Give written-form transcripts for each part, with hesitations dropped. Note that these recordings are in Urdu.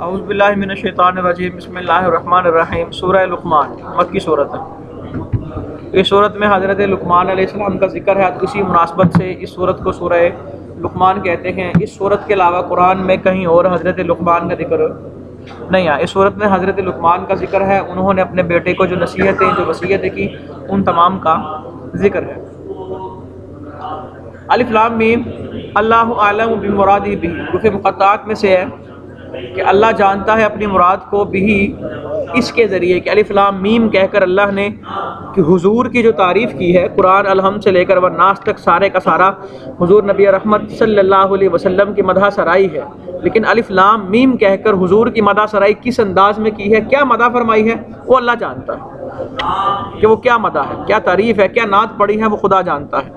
اعوذ باللہ من الشیطان الرجیم، بسم اللہ الرحمن الرحیم۔ سورہ لقمان مکی صورت ہے۔ اس صورت میں حضرت لقمان علیہ السلام کا ذکر ہے۔ کسی مناسبت سے اس صورت کو سورہ لقمان کہتے ہیں۔ اس صورت کے علاوہ قرآن میں کہیں اور حضرت لقمان کا ذکر نہیں ہے۔ اس صورت میں حضرت لقمان کا ذکر ہے۔ انہوں نے اپنے بیٹے کو جو نصیحتیں جو وصیتیں کی ان تمام کا ذکر ہے۔ الف لام میم، اللہ اعلم بمرادہ بھی، حروف مقطعات میں سے ہے کہ اللہ جانتا ہے اپنی مراد کو بھی، اس کے ذریعے کہ الف لام میم کہہ کر اللہ نے کہ حضور کی جو تعریف کی ہے قرآن الحمد سے لے کر والناس تک سارے کا سارا حضور نبی رحمت صلی اللہ علیہ وسلم کی مدح سرائی ہے، لیکن الف لام میم کہہ کر حضور کی مدح سرائی کس انداز میں کی ہے، کیا مدح فرمائی ہے، وہ اللہ جانتا ہے کہ وہ کیا مدح ہے، کیا تعریف ہے، کیا نعت پڑھی ہے، وہ خدا جانتا ہے۔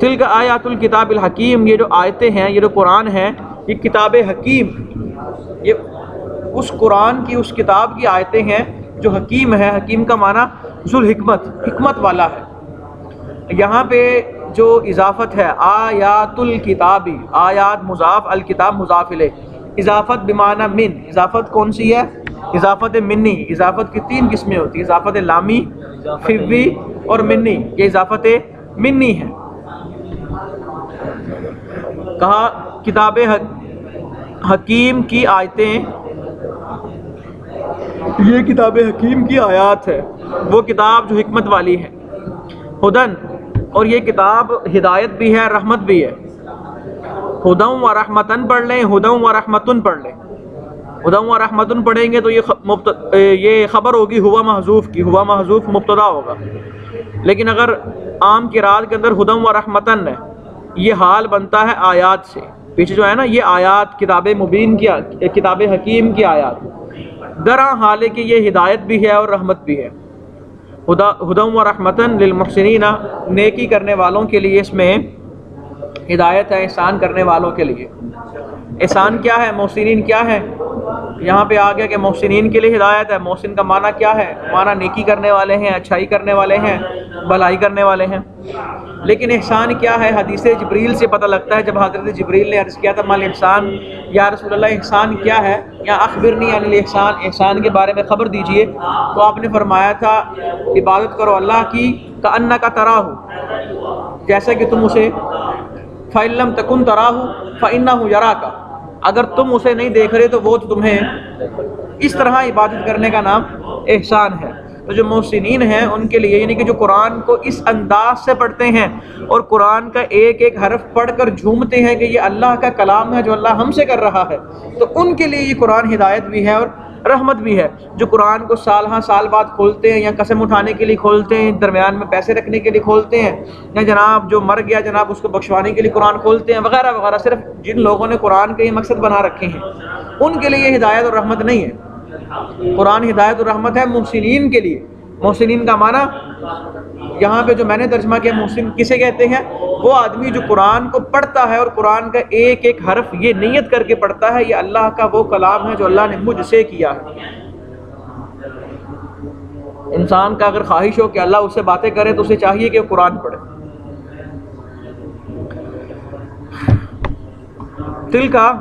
تلک آیات الکتاب الحکیم، یہ جو آیتیں ہیں، یہ جو قرآن ہے، یہ کتاب حکیم، یہ اس قرآن کی اس کتاب کی آیتیں ہیں جو حکیم ہے۔ حکیم کا معنی ذو الحکمت، حکمت والا ہے۔ یہاں پہ جو اضافت ہے آیات الکتابی، آیات مضاف، الکتاب مضاف الیہ، اضافت بمعنی من، اضافت کون سی ہے؟ اضافت منی۔ اضافت کی تین قسمیں ہوتی ہیں، اضافت لامی، فوی اور منی۔ یہ اضافت منی ہے۔ کہا کتاب حکیم کی آیتیں، یہ کتاب حکیم کی آیات ہے، وہ کتاب جو حکمت والی ہے۔ ہدن، اور یہ کتاب ہدایت بھی ہے، رحمت بھی ہے۔ ہدم و رحمتن پڑھ لیں، ہدم و رحمتن پڑھ لیں۔ ہدم و رحمتن پڑھیں گے تو یہ خبر ہوگی ہوا محذوف کی، ہوا محذوف مبتدا ہوگا، لیکن اگر عام قرات کے اندر ہدم و رحمتن ہے، یہ حال بنتا ہے آیات سے۔ پیچھے جو ہے نا یہ آیات کتاب مبین کی، کتاب حکیم کی آیات، درا حال ہے کہ یہ ہدایت بھی ہے اور رحمت بھی ہے۔ ہدم و رحمتن للمحسنین، نیکی کرنے والوں کے لیے اس میں ہدایت ہے، احسان کرنے والوں کے لیے۔ احسان کیا ہے، محسنین کیا ہے؟ یہاں پہ آ گیا کہ محسنین کے لیے ہدایت ہے۔ محسن کا معنی کیا ہے؟ معنی نیکی کرنے والے ہیں، اچھائی کرنے والے ہیں، بھلائی کرنے والے ہیں۔ لیکن احسان کیا ہے؟ حدیث جبریل سے پتہ لگتا ہے، جب حضرت جبریل نے عرض کیا تھا مال احسان، یا رسول اللہ احسان کیا ہے، یا اخبرنی عن الاحسان، احسان کے بارے میں خبر دیجئے، تو آپ نے فرمایا تھا عبادت کرو اللہ کی کأنک تراہ، جیسا کہ تم اسے، فإن لم تکن تراہ فإنہ یراک، اگر تم اسے نہیں دیکھ رہے تو وہ تمہیں، اس طرح عبادت کرنے کا نام احسان ہے۔ تو جو محسنین ہیں ان کے لیے، یعنی کہ جو قرآن کو اس انداز سے پڑھتے ہیں اور قرآن کا ایک ایک حرف پڑھ کر جھومتے ہیں کہ یہ اللہ کا کلام ہے جو اللہ ہم سے کر رہا ہے، تو ان کے لیے یہ قرآن ہدایت بھی ہے اور رحمت بھی ہے۔ جو قرآن کو سال ہاں سال بعد کھولتے ہیں، یا قسم اٹھانے کے لیے کھولتے ہیں، درمیان میں پیسے رکھنے کے لیے کھولتے ہیں، یا جناب جو مر گیا جناب اس کو بخشوانے کے لیے قرآن کھولتے ہیں وغیرہ وغیرہ، صرف جن لوگوں نے قرآن کے یہ مقصد بنا رکھے ہیں ان کے لیے یہ ہدایت اور رحمت نہیں ہے۔ قرآن ہدایت اور رحمت ہے محسنین کے لیے۔ محسنین کا معنی یہاں پہ جو میں نے ترجمہ کیا، محسن کسے کہتے ہیں؟ وہ آدمی جو قرآن کو پڑھتا ہے اور قرآن کا ایک ایک حرف یہ نیت کر کے پڑھتا ہے یہ اللہ کا وہ کلام ہے جو اللہ نے مجھ سے کیا ہے۔ انسان کا اگر خواہش ہو کہ اللہ اس سے باتیں کرے تو اسے چاہیے کہ وہ قرآن پڑھے۔ دل کا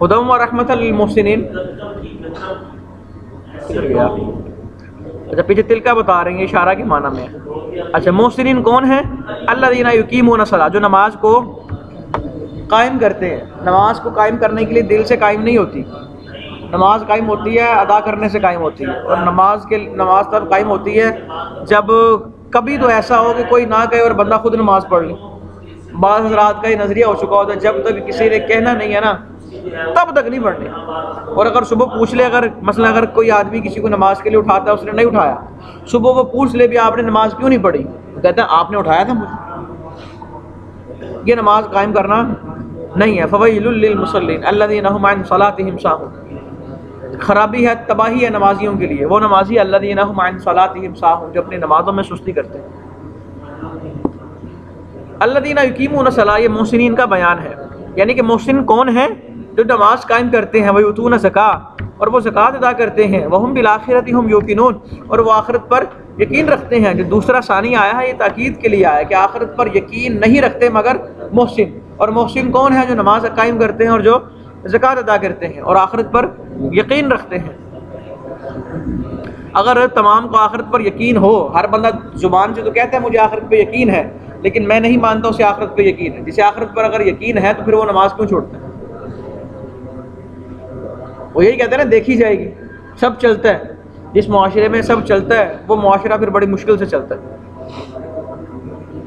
ہدم و رحمت للمحسنین، اچھا پیچھے تل کا بتا رہے ہیں، اشارہ کے معنی میں ہے۔ اچھا محسنین کون ہیں؟ الذین یقیمون الصلاۃ، جو نماز کو قائم کرتے ہیں۔ نماز کو قائم کرنے کے لیے دل سے قائم نہیں ہوتی، نماز قائم ہوتی ہے ادا کرنے سے قائم ہوتی ہے، اور نماز تب قائم ہوتی ہے جب کبھی تو ایسا ہو کہ کوئی نہ کہے اور بندہ خود نماز پڑھ لے۔ بعض حضرات کا یہ نظریہ ہو چکا ہوتا ہے جب تک کسی نے کہنا نہیں ہے نا تب تک نہیں پڑھنی، اور اگر صبح پوچھ لے، اگر کوئی آدمی کسی کو نماز کے لیے اٹھاتا ہے، اس نے نہیں اٹھایا، صبح وہ پوچھ لے بھی آپ نے نماز کیوں نہیں پڑھی، کہتے ہیں آپ نے اٹھایا تھا مجھے، یہ نماز قائم کرنا نہیں ہے۔ فویل للمصلین الذین هم عن صلاتهم ساہون، خرابی ہے، تباہی ہے نمازیوں کے لیے، وہ نمازی الذین هم عن صلاتهم ساہون جو اپنی نمازوں میں سستی کرتے ہیں۔ الذین یقیمون الصلاۃ، یہ محسنین کا بیان ہے، یعنی کہ محسن کون ہے؟ جو نماز قائم کرتے ہیں، ویؤتون الزکاۃ، اور وہ زکوٰۃ ادا کرتے ہیں، وہم بالآخرۃ ہم یوقنون، اور وہ آخرت پر یقین رکھتے ہیں۔ جو دوسرا ثانی آیا ہے یہ تاکید کے لیے آیا ہے کہ آخرت پر یقین نہیں رکھتے مگر محسن، اور محسن کون ہے؟ جو نماز قائم کرتے ہیں اور جو زکوٰۃ ادا کرتے ہیں اور آخرت پر یقین رکھتے ہیں۔ اگر تمام کو آخرت پر یقین ہو، ہر بندہ زبان سے تو کہتا ہے مجھے آخرت پہ یقین ہے، لیکن میں نہیں مانتا اسے آخرت پہ یقین ہے۔ جسے آخرت پر اگر یقین ہے تو پھر وہ نماز کیوں چھوڑتا ہے؟ وہ یہی کہتے ہیں نا دیکھی جائے گی، سب چلتا ہے، جس معاشرے میں سب چلتا ہے وہ معاشرہ پھر بڑی مشکل سے چلتا ہے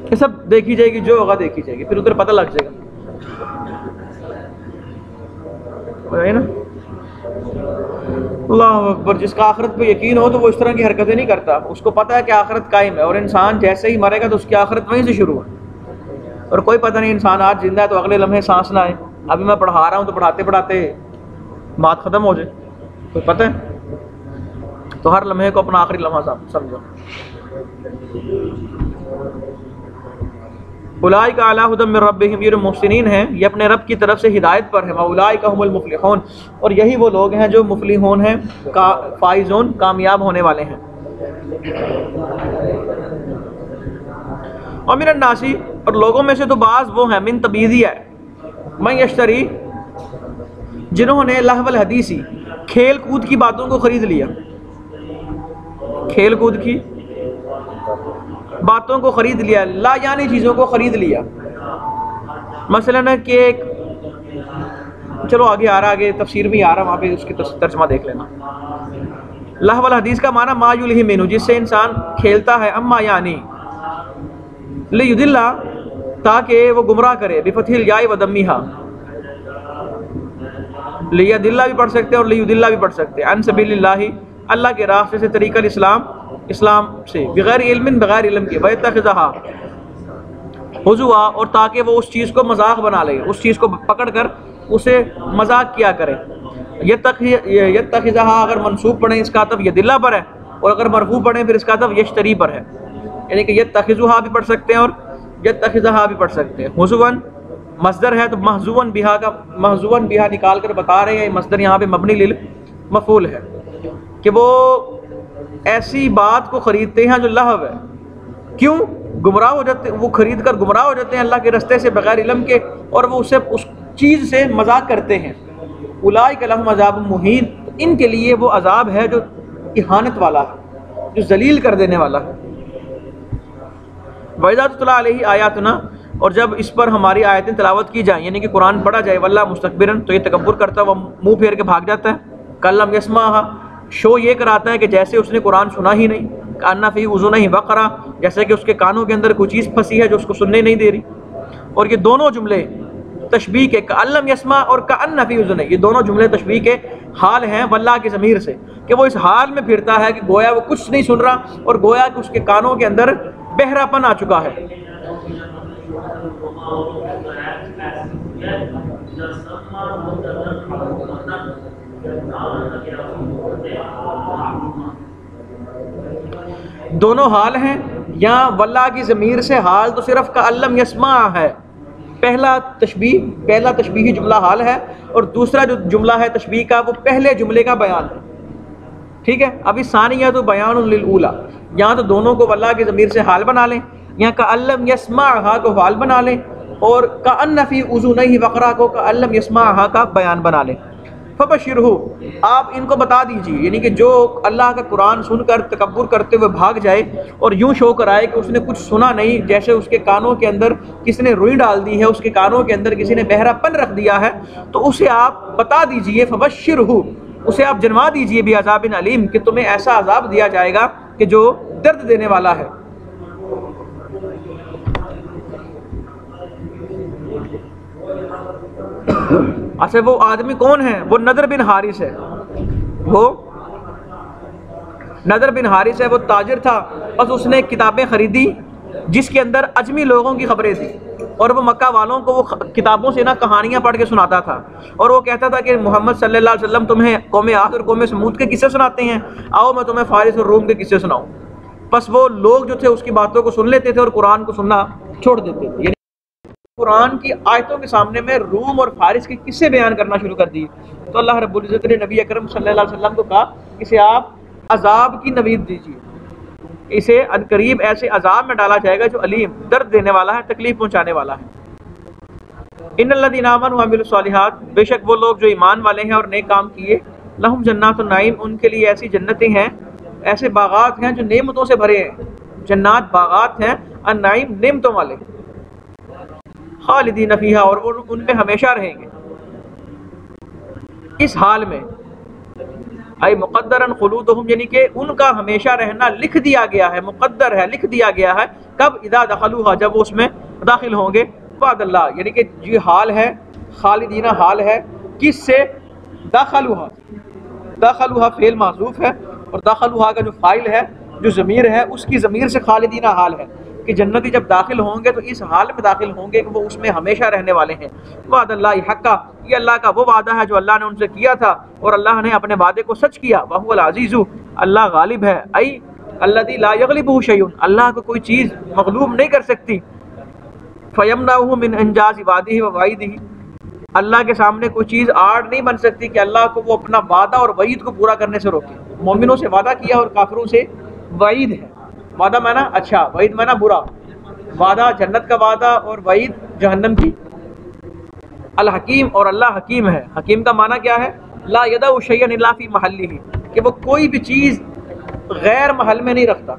کہ سب دیکھی جائے گی، جو ہوگا دیکھی جائے گی، پھر ادھر پتہ لگ جائے گا نا۔ اللہ اکبر، جس کا آخرت پہ یقین ہو تو وہ اس طرح کی حرکتیں نہیں کرتا، اس کو پتہ ہے کہ آخرت قائم ہے، اور انسان جیسے ہی مرے گا تو اس کی آخرت وہیں سے شروع ہے، اور کوئی پتہ نہیں انسان آج زندہ ہے تو اگلے لمحے سانس نہ آئے، ابھی میں پڑھا رہا ہوں تو پڑھاتے پڑھاتے بات ختم ہو جائے، کوئی پتہ ہے؟ تو ہر لمحے کو اپنا آخری لمحہ سمجھو۔ اولئک علی ھدی من ربہم، یہ جو محسنین ہیں یہ اپنے رب کی طرف سے ہدایت پر ہیں، واولئک هم المفلحون، اور یہی وہ لوگ ہیں جو مفلحون ہیں، فائزون، کامیاب ہونے والے ہیں۔ ومن الناس، اور لوگوں میں سے تو بعض وہ ہیں، من تبعیضیہ ہے، من یشتری، جنہوں نے لہو الحدیثی، کھیل کود کی باتوں کو خرید لیا، کھیل کود کی باتوں کو خرید لیا، لا یعنی چیزوں کو خرید لیا، مثلا کہ ایک، چلو آگے آ رہا، آگے تفسیر بھی آ رہا، وہاں پہ اس کی ترجمہ دیکھ لینا۔ لہو الحدیث کا معنی ما یلہی منہ، جس سے انسان کھیلتا ہے، اما یعنی لیضل، تاکہ وہ گمراہ کرے، بفتح الیاء و ضمھہا، لیضل بھی پڑھ سکتے ہیں اور لیضل بھی پڑھ سکتے ہیں، عن سبیل اللہ، اللہ کے راستے سے، طریقہ الاسلام، اسلام سے، بغیر علم، بغیر علم کے، ویتخذھا ہزوا، اور تاکہ وہ اس چیز کو مذاق بنا لے، اس چیز کو پکڑ کر اسے مذاق کیا کرے۔ یتخذھا اگر منصوب پڑھیں اس کا عطف یدلہ پر ہے، اور اگر مرفوع پڑھیں پھر اس کا عطف یشتری پر ہے، یعنی کہ یتخذھا بھی پڑھ سکتے ہیں اور یتخذھا بھی پڑھ سکتے ہیں۔ ہزوا مصدر ہے تو محذوا بہا کا، محذوا بہا نکال کر بتا رہے ہیں، مصدر یہاں پہ مبنی للمفعول ہے، کہ وہ ایسی بات کو خریدتے ہیں جو لہو ہے، کیوں؟ گمراہ ہو جاتے، وہ خرید کر گمراہ ہو جاتے ہیں اللہ کے رستے سے بغیر علم کے، اور وہ اسے اس چیز سے مذاق کرتے ہیں۔ اولئک لہم عذاب مہین، ان کے لیے وہ عذاب ہے جو اہانت والا ہے، جو ذلیل کر دینے والا ہے۔ وَإِذَا تُتْلَىٰ عَلَيْهِ آیاتنا، اور جب اس پر ہماری آیتیں تلاوت کی جائیں، یعنی کہ قرآن پڑھا جائے، وَلَّا مُسْتَكْبِرًا، تو یہ تکبر کرتا ہے، وہ منہ پھیر کے بھاگ جاتا ہے، کَأَن لَّمْ يَسْمَعْهَا، شو یہ کراتا ہے کہ جیسے اس نے قرآن سنا ہی نہیں، کأن فی اذنیہ وقرا، جیسے کہ اس کے کانوں کے اندر کوئی چیز پھنسی ہے جو اس کو سننے نہیں دے رہی۔ اور یہ دونوں جملے تشبیہ کے، کأن لم یسمع اور کأن فی اذنیہ، یہ دونوں جملے تشبیہ کے حال ہیں واللہ کی ضمیر سے، کہ وہ اس حال میں پھرتا ہے کہ گویا وہ کچھ نہیں سن رہا، اور گویا کہ اس کے کانوں کے اندر بہرا پن آ چکا ہے۔ دونوں حال ہیں، یہاں واللہ کی ضمیر سے حال تو صرف کأن لم یسمع ہے، پہلا تشبیہی جملہ حال ہے، اور دوسرا جو جملہ ہے تشبیہ کا وہ پہلے جملے کا بیان ہے، ٹھیک ہے۔ ابھی ثانیہ تو بیان للأولی، یہاں تو دونوں کو واللہ کی ضمیر سے حال بنا لیں، یہاں کأن لم یسمعھا کو حال بنا لیں، اور کأن فی اذنیہ وقرا کو کأن لم یسمعھا کا بیان بنا لیں۔ فبشرہ، آپ ان کو بتا دیجیے، یعنی کہ جو اللہ کا قرآن سن کر تکبر کرتے ہوئے بھاگ جائے اور یوں شو کرائے کہ اس نے کچھ سنا نہیں، جیسے اس کے کانوں کے اندر کسی نے روئی ڈال دی ہے، اس کے کانوں کے اندر کسی نے بہرا پن رکھ دیا ہے، تو اسے آپ بتا دیجیے، فبشرہ، اسے آپ جنوا دیجیے، بعذاب علیم، کہ تمہیں ایسا عذاب دیا جائے گا کہ جو درد دینے والا ہے۔ اچھا وہ آدمی کون ہے؟ وہ نضر بن حارث ہے، وہ نضر بن حارث ہے، وہ تاجر تھا، بس اس نے کتابیں خریدی جس کے اندر عجمی لوگوں کی خبریں تھیں، اور وہ مکہ والوں کو وہ کتابوں سے نا کہانیاں پڑھ کے سناتا تھا، اور وہ کہتا تھا کہ محمد صلی اللہ علیہ وسلم تمہیں قوم عاد اور قوم سمود کے قصے سناتے ہیں، آؤ میں تمہیں فارس اور روم کے قصے سناؤں۔ بس وہ لوگ جو تھے اس کی باتوں کو سن لیتے تھے اور قرآن کو سننا چھوڑ دیتے تھے۔ قرآن کی آیتوں کے سامنے میں روم اور فارس کے قصے بیان کرنا شروع کر دیے، تو اللہ رب العزت نے نبی اکرم صلی اللہ علیہ وسلم کو کہا اسے آپ عذاب کی نوید دیجیے، اسے عنقریب ایسے عذاب میں ڈالا جائے گا جو علیم، درد دینے والا ہے، تکلیف پہنچانے والا ہے۔ ان الذین آمنوا وعملوا الصالحات، بے شک وہ لوگ جو ایمان والے ہیں اور نیک کام کیے، لہم جنات النعیم، ان کے لیے ایسی جنتیں ہیں، ایسے باغات ہیں جو نعمتوں سے بھرے ہیں، جنات باغات ہیں، النعیم نعمتوں والے، خالدین فیہا، اور وہ ان میں ہمیشہ رہیں گے۔ اس حال میں ای مقدرن خلودہم، یعنی کہ ان کا ہمیشہ رہنا لکھ دیا گیا ہے، مقدر ہے، لکھ دیا گیا ہے، کب؟ اذا دخلوها، جب وہ اس میں داخل ہوں گے، بعد اللہ، یعنی کہ یہ حال ہے، خالدینہ حال ہے، کس سے؟ دخلوها فعل محذوف ہے، اور دخلوها کا جو فاعل ہے، جو ضمیر ہے، اس کی ضمیر سے خالدینہ حال ہے کہ جنتی جب داخل ہوں گے تو اس حال میں داخل ہوں گے کہ وہ اس میں ہمیشہ رہنے والے ہیں۔ وعد اللہ حقا، یہ اللہ کا وہ وعدہ ہے جو اللہ نے ان سے کیا تھا، اور اللہ نے اپنے وعدے کو سچ کیا۔ وہو العزیز، اللہ غالب ہے، ای الذی لا یغلبہ شیء، اللہ کو کوئی چیز مغلوب نہیں کر سکتی۔ فیمنعہ من انجاز وعدہ ووعیدہ، اللہ کے سامنے کوئی چیز آڑ نہیں بن سکتی کہ اللہ کو وہ اپنا وعدہ اور وعید کو پورا کرنے سے روکے۔ مومنوں سے وعدہ کیا اور کافروں سے وعید ہے۔ وعدہ مانا اچھا، وعید مانا برا، وعدہ جنت کا وعدہ اور وعید جہنم کی۔ الحکیم، اور اللہ حکیم ہے۔ حکیم کا معنی کیا ہے؟ لا یدع شیئا الا فی محلہ، کہ وہ کوئی بھی چیز غیر محل میں نہیں رکھتا،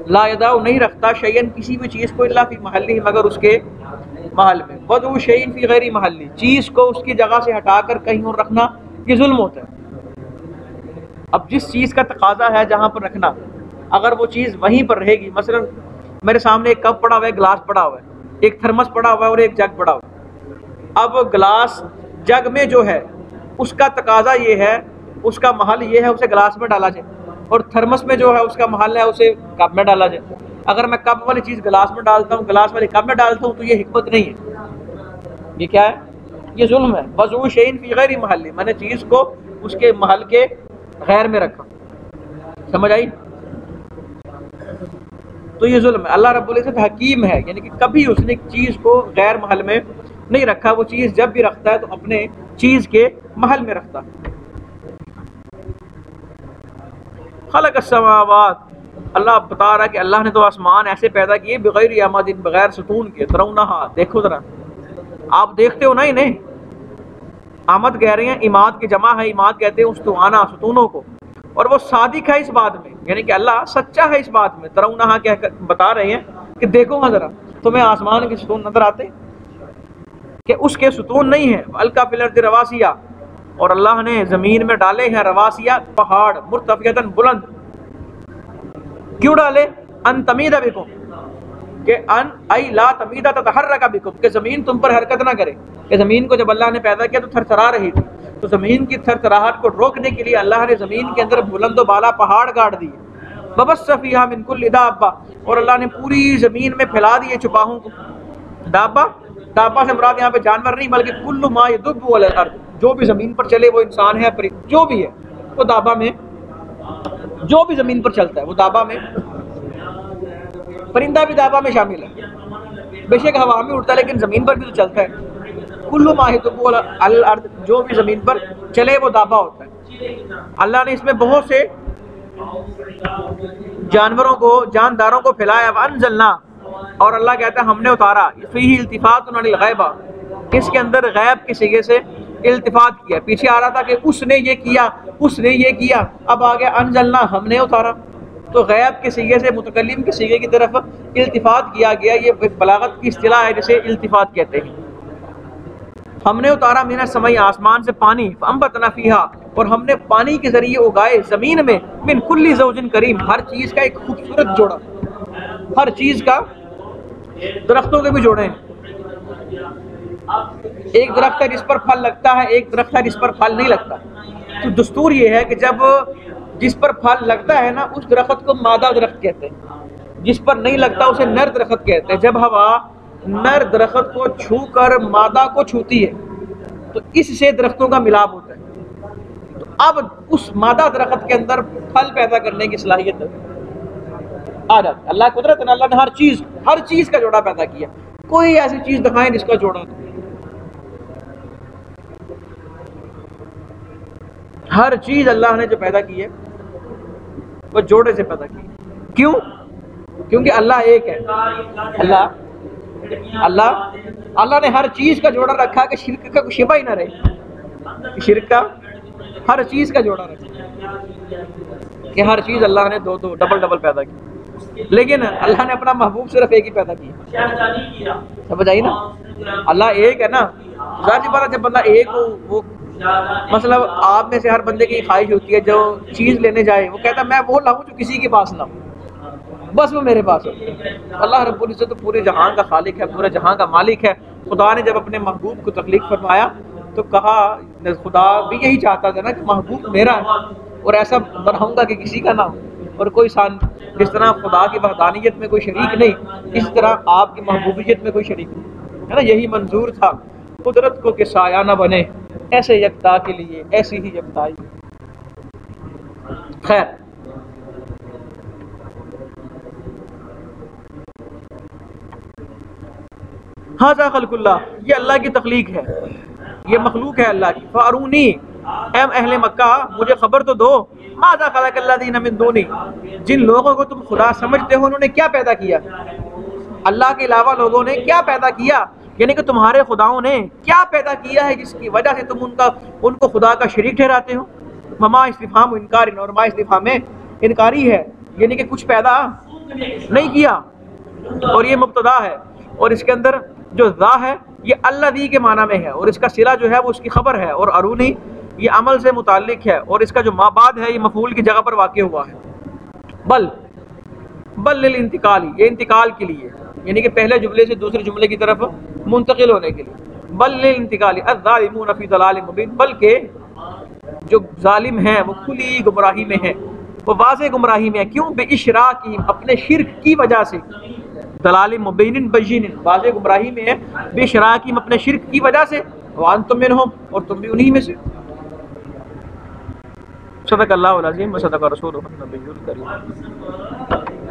لا یدع نہیں رکھتا شیئا کسی بھی چیز کو، الا فی محلہ مگر اس کے محل میں۔ وضع شیء فی غیر محلہ، چیز کو اس کی جگہ سے ہٹا کر کہیں اور رکھنا یہ ظلم ہوتا ہے۔ اب جس چیز کا تقاضا ہے جہاں پر رکھنا، اگر وہ چیز وہیں پر رہے گی، مثلا میرے سامنے ایک کپ پڑا ہوا ہے، گلاس پڑا ہوا ہے، ایک تھرمس پڑا ہوا ہے اور ایک جگ پڑا ہوا ہے۔ اب گلاس جگ میں جو ہے اس کا تقاضا یہ ہے، اس کا محل یہ ہے اسے گلاس میں ڈالا جائے، اور تھرمس میں جو ہے اس کا محل ہے اسے کپ میں ڈالا جائے۔ اگر میں کپ والی چیز گلاس میں ڈالتا ہوں، گلاس والی کپ میں ڈالتا ہوں، تو یہ حکمت نہیں ہے، یہ کیا ہے؟ یہ ظلم ہے۔ وضع شیء فی غیر محلہ، میں نے چیز کو اس کے محل کے غیر میں رکھا، سمجھ آئی؟ تو یہ ظلم ہے۔ اللہ رب العزت حکیم ہے، یعنی کہ کبھی اس نے چیز کو غیر محل میں نہیں رکھا، وہ چیز جب بھی رکھتا ہے تو اپنے چیز کے محل میں رکھتا ہے۔ خلق السماوات، اللہ بتا رہا ہے کہ اللہ نے تو آسمان ایسے پیدا کیے بغیر عمد، بغیر ستون کے، ترونہا، دیکھو ذرا، آپ دیکھتے ہو نا انہیں۔ آمد کہہ رہے ہیں، اماد کی جمع ہے، اماد کہتے ہیں استوانا، ستونوں کو، اور وہ صادق ہے اس بات میں، یعنی کہ اللہ سچا ہے اس بات میں۔ ترونہا کہہ کر بتا رہے ہیں کہ دیکھو ہاں ذرا، تمہیں آسمان کے ستون نظر آتے کہ اس کے ستون نہیں ہیں۔ القا فی الارض رواسیہ، اور اللہ نے زمین میں ڈالے ہیں رواسیہ، پہاڑ، مرتفعۃ، بلند۔ کیوں ڈالے؟ ان تمید بکم، کہ ان ای لا تمید تتحرک بکم، کہ زمین تم پر حرکت نہ کرے، کہ زمین کو جب اللہ نے پیدا کیا تو تھر تھرا رہی تھی، تو زمین کی تھر تھراہٹ کو روکنے کے لیے اللہ نے زمین کے اندر بلند و بالا پہاڑ گاڑ دیے۔ وبث فیہا من کل دابہ، اور اللہ نے پوری زمین میں پھیلا دیے چپاہوں کو۔ دابہ، دابہ سے مراد یہاں پہ جانور نہیں بلکہ کل ما یدب علی الارض، جو بھی زمین پر چلے، وہ انسان ہے، جو بھی ہے وہ دابہ میں، جو بھی زمین پر چلتا ہے وہ دابہ میں، پرندہ بھی دابہ میں شامل ہے، بے شک ہوا میں اڑتا ہے لیکن زمین پر بھی تو چلتا ہے۔ کل ما یدب علی الارض، جو بھی زمین پر چلے وہ دابہ ہوتا ہے۔ اللہ نے اس میں بہت سے جانوروں کو، جانداروں کو پھیلایا۔ وانزلنا، اور اللہ کہتا ہے ہم نے اتارا، فیہ التفات عن الغیبہ، اس کے اندر غیب کے صیغے سے التفات کیا۔ پیچھے آ رہا تھا کہ اس نے یہ کیا، اس نے یہ کیا، اب آ گیا انزلنا، ہم نے اتارا، تو غیب کے صیغے سے متکلم کے صیغے کی طرف التفات کیا گیا۔ یہ بلاغت کی اصطلاح ہے جسے التفات کہتے ہیں۔ ہم نے اتارا من السماء، آسمان سے پانی، فانبتنا فیہا، اور ہم نے پانی کے ذریعے اگائے زمین میں، من کل زوج کریم، ہر چیز کا ایک خوبصورت جوڑا، ہر چیز کا، درختوں کے بھی جوڑے ہیں۔ ایک درخت ہے جس پر پھل لگتا ہے، ایک درخت ہے جس پر پھل نہیں لگتا، تو دستور یہ ہے کہ جب جس پر پھل لگتا ہے نا اس درخت کو مادہ درخت کہتے ہیں، جس پر نہیں لگتا اسے نر درخت کہتے ہیں۔ جب ہوا نر درخت کو چھو کر مادہ کو چھوتی ہے تو اس سے درختوں کا ملاپ ہوتا ہے، تو اب اس مادہ درخت کے اندر پھل پیدا کرنے کی صلاحیت آ جاتی ہے۔ اللہ قدرت ہے، اللہ نے ہر چیز کا جوڑا پیدا کیا۔ کوئی ایسی چیز دکھائیں جس کا جوڑا نہیں. ہر چیز اللہ نے جو پیدا کی ہے وہ جوڑے سے پیدا کی. کیوں؟ کیونکہ اللہ ایک ہے. اللہ نے ہر چیز کا جوڑا رکھا کہ شرک کا کوئی شبہ ہی نہ رہے. شرک کا ہر چیز کا جوڑا رکھا کہ ہر چیز اللہ نے دو ڈبل پیدا کی. لیکن اللہ نے اپنا محبوب صرف ایک ہی پیدا کیا. سمجھ آئی نا؟ اللہ ایک ہے نا. ظاہر سی بات ہے جب بندہ ایک ہو, وہ مطلب آپ میں سے ہر بندے کی خواہش ہوتی ہے جو چیز لینے جائے وہ کہتا ہے میں وہ لاؤں جو کسی کے پاس نہ ہو, بس وہ میرے پاس ہو. اللہ رب العزت تو پورے جہان کا خالق ہے, پورے جہان کا مالک ہے. خدا نے جب اپنے محبوب کو تخلیق فرمایا تو کہا, خدا بھی یہی چاہتا تھا نا کہ محبوب میرا ہے اور ایسا بناؤں گا کہ کسی کا نہ ہو. اور کوئی جس طرح خدا کی وحدانیت میں کوئی شریک نہیں, اس طرح آپ کی محبوبیت میں کوئی شریک نہیں ہے نا. یہی منظور تھا قدرت کو کہ سایہ نہ بنے ایسے یکتا کے لیے ایسی ہی یکتائی. خیر, ھذا خلق اللہ, یہ اللہ کی تخلیق ہے, یہ مخلوق ہے اللہ کی. فارونی, اے اہل مکہ مجھے خبر تو دو, ماذا خلق الذین من دونی, جن لوگوں کو تم خدا سمجھتے ہو انہوں نے کیا پیدا کیا. اللہ کے علاوہ لوگوں نے کیا پیدا کیا, یعنی کہ تمہارے خداؤں نے کیا پیدا کیا ہے جس کی وجہ سے تم ان کو خدا کا شریک ٹھہراتے ہو. مما استفہام انکار, اور ما استفہام انکاری ہے, یعنی کہ کچھ پیدا نہیں کیا. اور یہ مبتدا ہے اور اس کے اندر جو ذا ہے یہ الذی کے معنی میں ہے, اور اس کا صلہ جو ہے وہ اس کی خبر ہے. اور ارونی یہ عمل سے متعلق ہے, اور اس کا جو ما بعد ہے یہ مفعول کی جگہ پر واقع ہوا ہے. بل للانتقال, یہ انتقال کے لیے, یعنی کہ پہلے جملے سے دوسرے جملے کی طرف منتقل ہونے کے لیے. بل للانتقال الظالمون فی ضلال مبین, بلکہ جو ظالم ہیں وہ کھلی گمراہی میں ہیں, وہ واضح گمراہی میں ہیں. کیوں؟ بے اشراکہم, اپنے شرک کی وجہ سے. ضلال مبین بین, واضح گمراہی میں ہیں بے اشراکہم, اپنے شرک کی وجہ سے. وانتم منہم, اور تم بھی انہی میں سے. صدق اللہ العظیم و صدق رسولہ النبی الکریم.